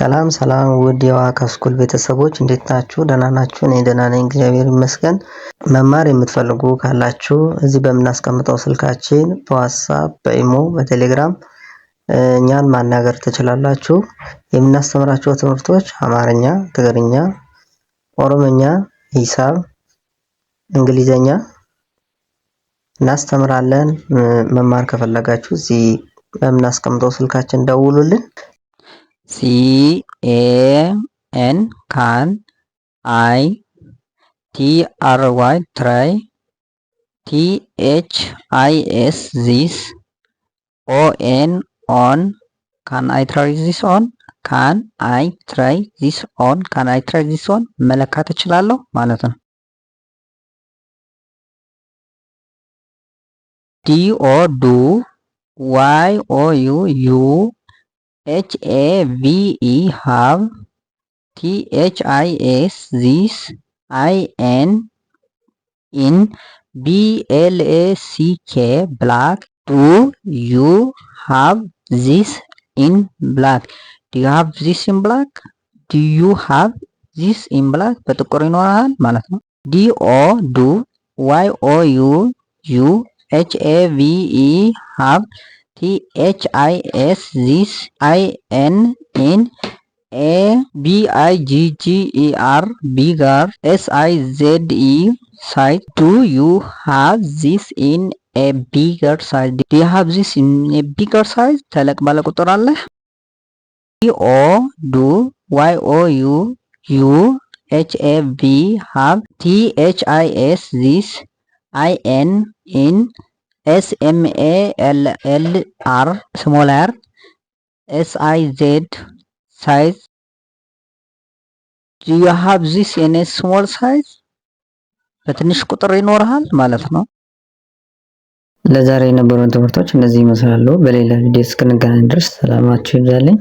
ሰላም ሰላም ውድ የዋካ ስኩል ቤተሰቦች እንዴት ናችሁ? ደህና ናችሁ? እኔ ደህና ነኝ፣ እግዚአብሔር ይመስገን። መማር የምትፈልጉ ካላችሁ እዚህ በምናስቀምጠው ስልካችን በዋትስአፕ፣ በኢሞ፣ በቴሌግራም እኛን ማናገር ትችላላችሁ። የምናስተምራቸው ትምህርቶች አማርኛ፣ ትግርኛ፣ ኦሮምኛ፣ ሂሳብ፣ እንግሊዘኛ እናስተምራለን። መማር ከፈለጋችሁ እዚህ በምናስቀምጠው ስልካችን ደውሉልን። CAN can I TRY try THIS this on can I try this on can I try this on can I try this on መለካት እችላለሁ ማለት ነው። DO do YOU HAVE have THIS this IN BLACK black do you have this in black do you have this in black do you have this in black በጥቁር ይኖራል ማለት ነው። DO do YOU HAVE THIS this IN BIGGER bigger SIZE size do you have this in a bigger size do you have this in a bigger size ተለቅ ባለ ቁጥር አለ። DO do YOU HAVE have THIS this IN SMALLR small r SIZ size do you have this in a small size በትንሽ ቁጥር ይኖርሃል ማለት ነው። ለዛሬ የነበሩን ትምህርቶች እነዚህ ይመስላሉ። በሌላ ቪዲዮ እስክንገናኝ ድረስ ሰላማችሁ ይብዛልኝ።